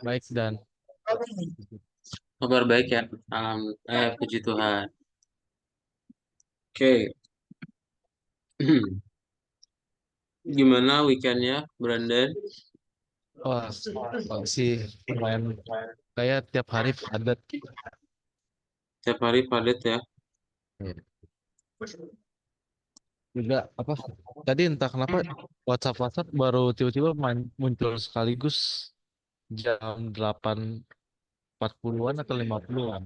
Baik dan Kabar baik ya. Puji Tuhan. Oke. Gimana weekendnya, Brandon? wah, sih lumayan kayak tiap hari padat. Tiap hari padat ya. Ya. Juga apa? Tadi entah kenapa WhatsApp baru tiba-tiba muncul sekaligus jam 8.40-an atau 50-an.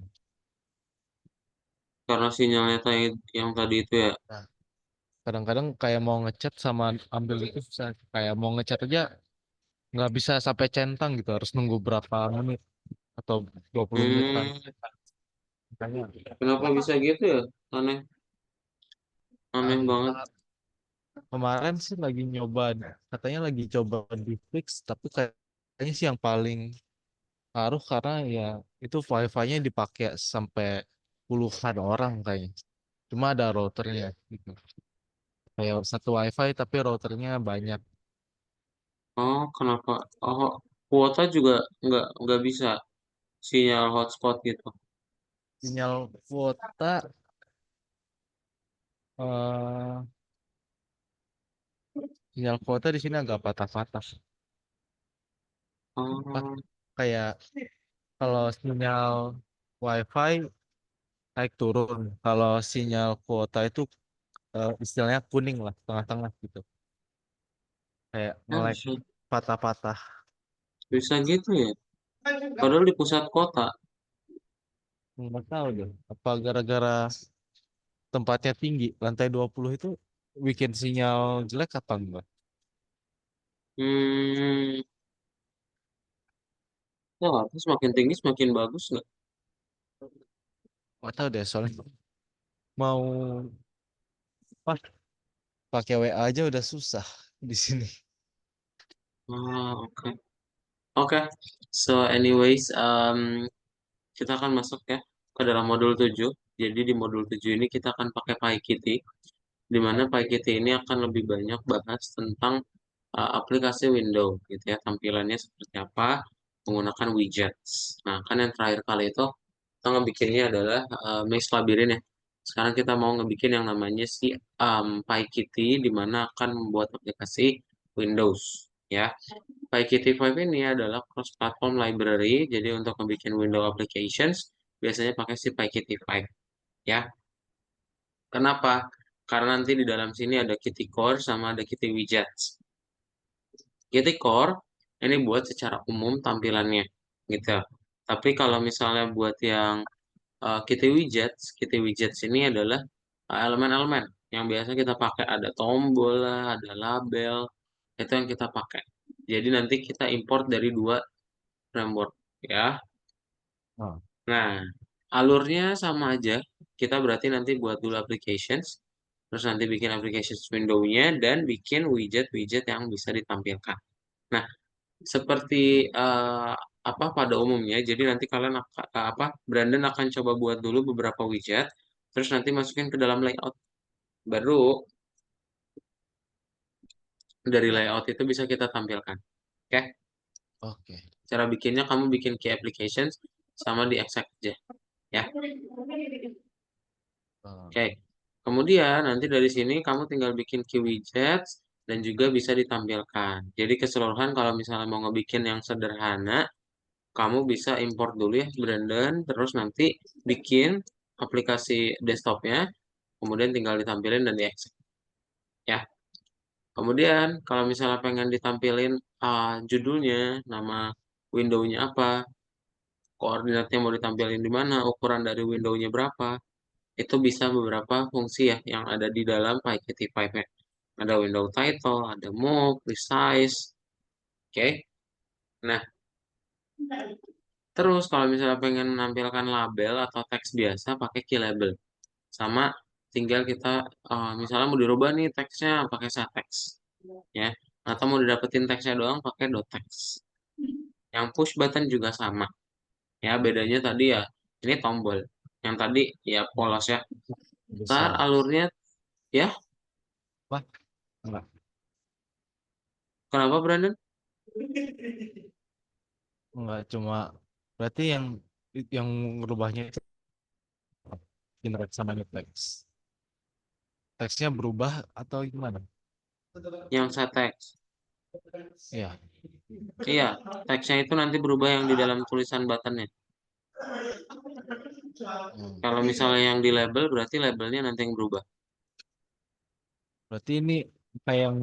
Karena sinyalnya yang tadi itu ya. Nah, kadang-kadang kayak mau ngechat sama ambil itu susah. Kayak mau ngechat aja nggak bisa sampai centang gitu, harus nunggu berapa menit atau 20 menitan. Hmm, Makanya kenapa bisa gitu ya? Aneh, aneh aduh, banget. kemarin sih lagi nyoba, katanya lagi coba di fix, tapi kayaknya sih yang paling ngaruh karena ya itu wifi-nya dipakai sampai puluhan orang kayaknya. Cuma ada routernya gitu. Kayak satu wifi tapi routernya banyak. Oh, kenapa? Oh, kuota juga nggak bisa sinyal hotspot gitu. Sinyal kuota eh sinyal kuota di sini agak patah-patah. Apa Oh, kayak kalau sinyal wifi naik turun. Kalau sinyal kuota itu istilahnya kuning lah, tengah-tengah gitu. Kayak ya nge-lag bisa, patah-patah. bisa gitu ya. Padahal di pusat kota. Nggak tahu deh. Apa gara-gara tempatnya tinggi, lantai 20 itu bikin sinyal jelek apa enggak? Hmm, ya, terus semakin tinggi semakin bagus nggak? Nggak tahu deh, soalnya mau pas pakai WA aja udah susah di sini. Ah, oke. Oke. So anyways, kita akan masuk ya ke dalam modul 7. Jadi di modul 7 ini kita akan pakai PyKitty, di mana PyKitty ini akan lebih banyak bahas tentang aplikasi Windows gitu ya, tampilannya seperti apa, menggunakan widgets. Nah, kan yang terakhir kali itu kita ngebikinnya adalah Maze Labyrinth ya. Sekarang kita mau ngebikin yang namanya si PyKitty, di mana akan membuat aplikasi Windows ya. PyKitty 5 ini adalah cross-platform library, jadi untuk ngebikin Windows applications biasanya pakai si PyKitty 5 ya. Kenapa? Karena nanti di dalam sini ada Kitty Core sama ada Kitty Widgets. Kitty Core ini buat secara umum tampilannya gitu. Tapi kalau misalnya buat yang Kitty Widgets ini adalah elemen-elemen yang biasa kita pakai, ada tombol lah, ada label, itu yang kita pakai. Jadi nanti kita import dari dua framework ya. Oh, Nah, alurnya sama aja. Kita berarti nanti buat dulu applications, terus nanti bikin applications window-nya dan bikin widget-widget yang bisa ditampilkan. Nah, seperti apa pada umumnya, jadi nanti kalian Brandon akan coba buat dulu beberapa widget, terus nanti masukin ke dalam layout. Baru dari layout itu bisa kita tampilkan. Oke, oke. cara bikinnya kamu bikin key applications sama di exec aja, ya. Oh, Oke. Kemudian nanti dari sini kamu tinggal bikin key widgets dan juga bisa ditampilkan. Jadi keseluruhan kalau misalnya mau ngebikin yang sederhana, kamu bisa import dulu ya Brandon, terus nanti bikin aplikasi desktopnya, kemudian tinggal ditampilin dan diakses ya. Kemudian kalau misalnya pengen ditampilin judulnya, nama window-nya apa, koordinatnya mau ditampilin di mana, ukuran dari window-nya berapa, itu bisa beberapa fungsi ya yang ada di dalam PyKitty 5 ya. Ada window title, ada move, resize, oke. Nah, terus kalau misalnya pengen menampilkan label atau teks biasa pakai key label. Sama tinggal kita misalnya mau dirubah nih teksnya pakai satex ya. Atau mau didapetin teksnya doang pakai dotext. Yang push button juga sama. Ya, bedanya tadi ya ini tombol. Yang tadi ya polos ya. Ntar besar. alurnya ya, Wah, enggak. kenapa Brandon? Enggak cuma berarti yang merubahnya itu generate sama new text. Teksnya berubah atau gimana? Yang saya teks. Iya. Iya, teksnya itu nanti berubah yang di dalam tulisan buttonnya. Hmm. Kalau misalnya yang di label, berarti labelnya nanti yang berubah. Berarti ini kayak yang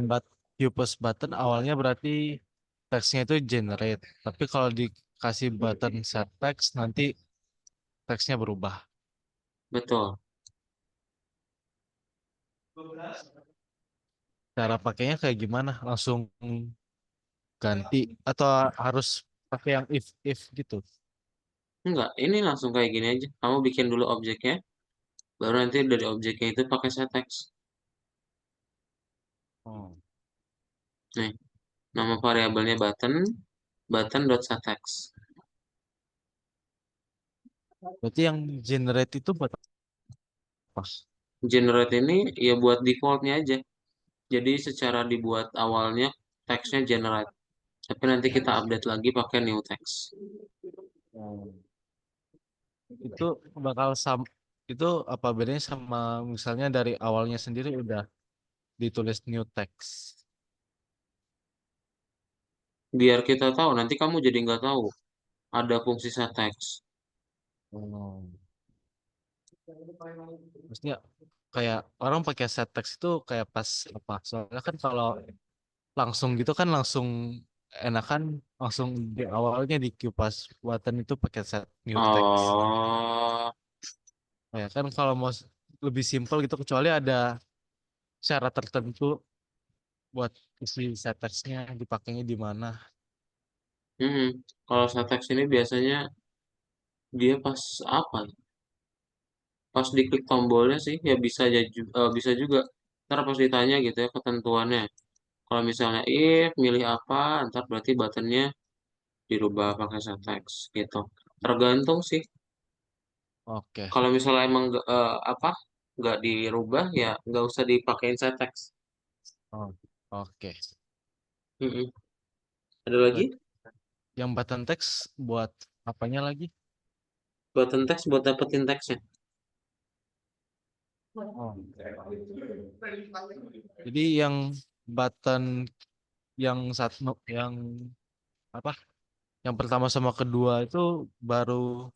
view post button awalnya berarti teksnya itu generate. Tapi kalau dikasih button set text nanti teksnya berubah. Betul. Cara pakainya kayak gimana? Langsung ganti atau harus pakai yang if gitu? Enggak, ini langsung kayak gini aja. Kamu bikin dulu objeknya, baru nanti dari objeknya itu pakai set text. Oh. Nih, nama variabelnya button, button.setText. Berarti yang generate itu buat apa? Generate ini ya buat defaultnya aja. Jadi secara dibuat awalnya teksnya generate. Tapi nanti kita update lagi pakai new text. Oh. Itu bakal itu apa bedanya sama misalnya dari awalnya sendiri udah ditulis new text. Biar kita tahu, nanti kamu jadi nggak tahu ada fungsi setText. Oh. Maksudnya kayak orang pakai set text itu kayak pas apa? Soalnya kan kalau langsung gitu kan langsung enakan langsung di awalnya di Qpas buatan itu pakai set new text. Oh, Ya kan kalau mau lebih simpel gitu kecuali ada syarat tertentu buat isi set textnya dipakainya di mana. hmm. Kalau setText ini biasanya dia pas apa? Pas diklik tombolnya sih ya bisa bisa juga. Ntar pas ditanya gitu ya ketentuannya. Kalau misalnya if milih apa, ntar berarti buttonnya dirubah pakai syntax gitu. Tergantung sih. Oke. Kalau misalnya emang apa nggak dirubah ya nggak usah dipakein syntax. Oh, oke. Mm-mm. Ada lagi Berarti yang button text buat apanya lagi? button text buat dapetin teksnya. Oh. Jadi yang button yang satu yang apa? Yang pertama sama kedua itu baru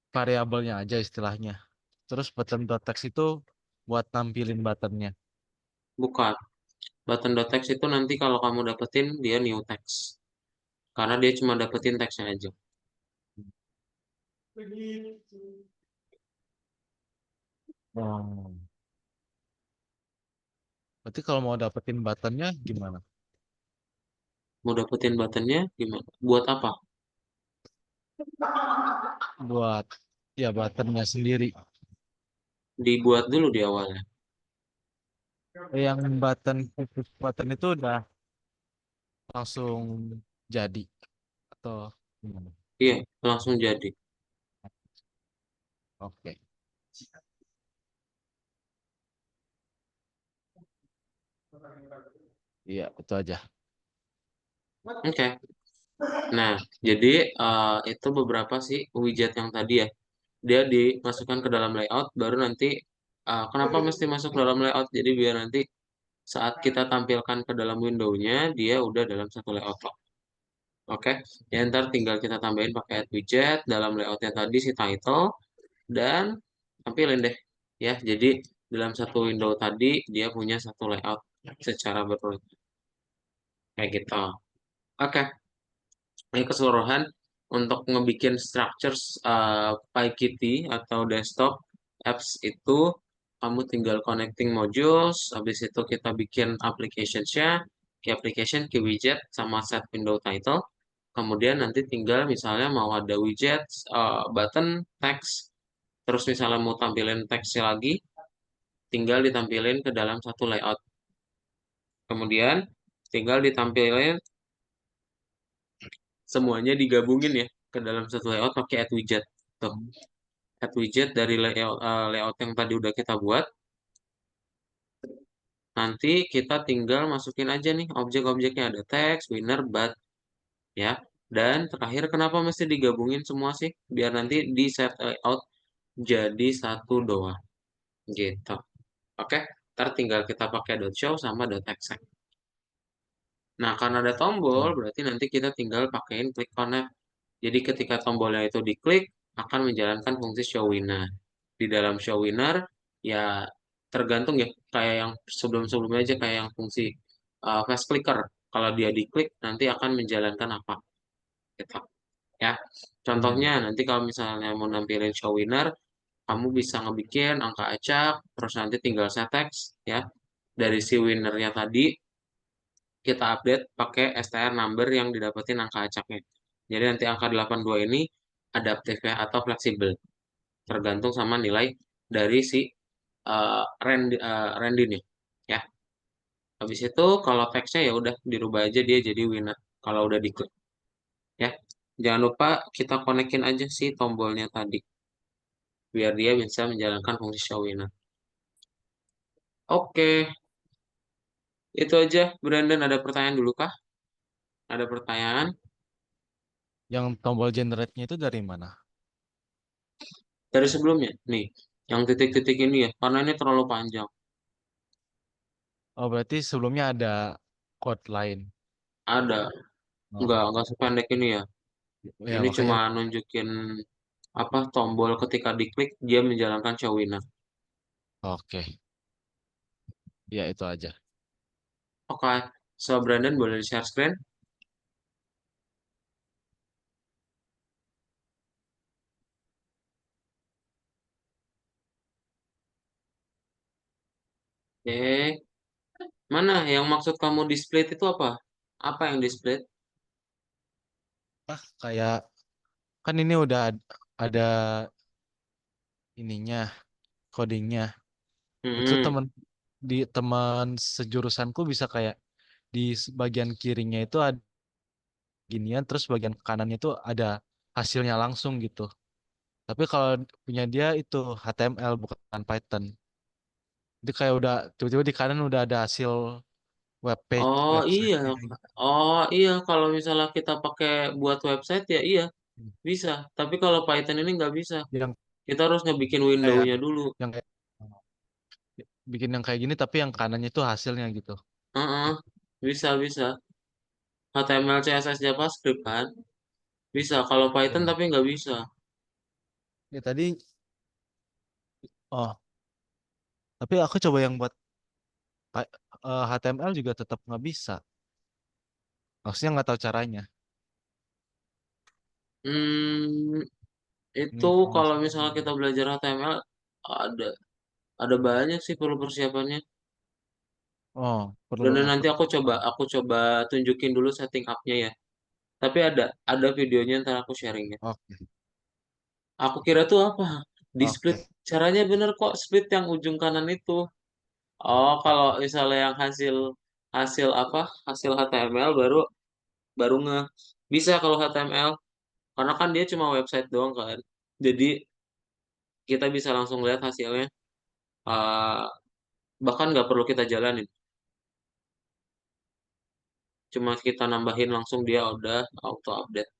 variabelnya aja istilahnya. Terus button dot text itu buat nampilin buttonnya. Bukan. Button.text itu nanti kalau kamu dapetin dia new text. Karena dia cuma dapetin teksnya aja. Oh. Berarti kalau mau dapetin buttonnya gimana? Mau dapetin buttonnya gimana? Buat apa? Buat ya buttonnya sendiri. Dibuat dulu di awalnya. Yang button itu udah langsung jadi atau gimana? Iya, langsung jadi. Oke. Iya, itu aja. Oke. Nah, jadi itu beberapa sih widget yang tadi ya. Dia dimasukkan ke dalam layout, baru nanti kenapa mesti masuk ke dalam layout? Jadi biar nanti saat kita tampilkan ke dalam window-nya, dia udah dalam satu layout kok. Oke, ya ntar tinggal kita tambahin pakai add widget dalam layoutnya tadi si title dan tampilin deh. Ya, jadi dalam satu window tadi dia punya satu layout secara berurutan kayak gitu. Oke. Ini keseluruhan untuk ngebikin structures PyKitty atau desktop apps itu kamu tinggal connecting modules, habis itu kita bikin application-nya, key application, key widget, sama set window title. Kemudian nanti tinggal misalnya mau ada widget, button, text, terus misalnya mau tampilin teksnya lagi, tinggal ditampilin ke dalam satu layout. Kemudian tinggal ditampilin semuanya digabungin ya ke dalam satu layout pakai add widget. Tuh, add widget dari layout yang tadi udah kita buat. Nanti kita tinggal masukin aja nih objek-objeknya ada teks, winner, but ya. Dan terakhir, kenapa mesti digabungin semua sih? Biar nanti di set layout jadi satu doang gitu. Oke, ntar tinggal kita pakai .show sama .exec. Nah, karena ada tombol, Hmm. berarti nanti kita tinggal pakein click connect. Jadi ketika tombolnya itu diklik, akan menjalankan fungsi show winner. Di dalam show winner, ya tergantung ya, kayak yang sebelum-sebelumnya aja, kayak yang fungsi fast clicker. Kalau dia diklik, nanti akan menjalankan apa, gitu. Ya, contohnya Hmm. nanti kalau misalnya mau nampilin show winner, kamu bisa ngebikin angka acak, terus nanti tinggal set text, ya. Dari si winnernya tadi, kita update pakai str number yang didapetin angka acaknya. Jadi nanti angka 82 ini adaptif ya atau fleksibel, tergantung sama nilai dari si Randy nih. Ya, habis itu kalau teksnya ya udah dirubah aja dia jadi winner kalau udah diklik. Ya, jangan lupa kita konekin aja sih tombolnya tadi biar dia bisa menjalankan fungsi show winner. Oke, itu aja. Brandon, ada pertanyaan dulu kah? Ada pertanyaan? Yang tombol generate-nya itu dari mana? Dari sebelumnya, nih, yang titik-titik ini ya, karena ini terlalu panjang. Oh, berarti sebelumnya ada code lain. Ada, Oh, nggak sependek ini ya. ya Ini makanya cuma nunjukin apa tombol ketika diklik dia menjalankan show winner. oke. Ya itu aja. Oke, so Brandon boleh di share screen? Oke, mana yang maksud kamu display itu apa? Apa yang display? Ah, kayak kan ini udah ada ininya, codingnya. Itu Hmm. teman sejurusanku bisa kayak di bagian kirinya itu ada ginian, terus bagian kanannya itu ada hasilnya langsung gitu. Tapi kalau punya dia itu HTML bukan Python. Jadi kayak udah tiba-tiba di kanan udah ada hasil Oh iya, website-nya gitu. oh iya kalau misalnya kita pakai buat website ya iya bisa. Tapi kalau Python ini nggak bisa. Yang Kita harus ngebikin kayak window-nya dulu. yang kayak bikin yang kayak gini tapi yang kanannya itu hasilnya gitu. Heeh, bisa bisa. HTML, CSS, JavaScript kan bisa. Kalau Python Ya. tapi nggak bisa. Ya tadi oh, tapi aku coba yang buat HTML juga tetap nggak bisa. Maksudnya nggak tahu caranya. Hmm, Ini itu kalau informasinya misalnya kita gimana? belajar HTML ada ada banyak sih perlu persiapannya. Oh, perlu Dan nanti effort. aku coba tunjukin dulu setting up-nya ya. Tapi ada videonya ntar aku sharing ya. Oke, Aku kira tuh apa? Di split oke, caranya bener kok split yang ujung kanan itu. Oh, kalau misalnya yang hasil hasil apa? Hasil HTML baru baru nge bisa kalau HTML karena kan dia cuma website doang kan. Jadi kita bisa langsung lihat hasilnya. Eh, bahkan nggak perlu kita jalanin. Cuma kita nambahin langsung dia udah auto update.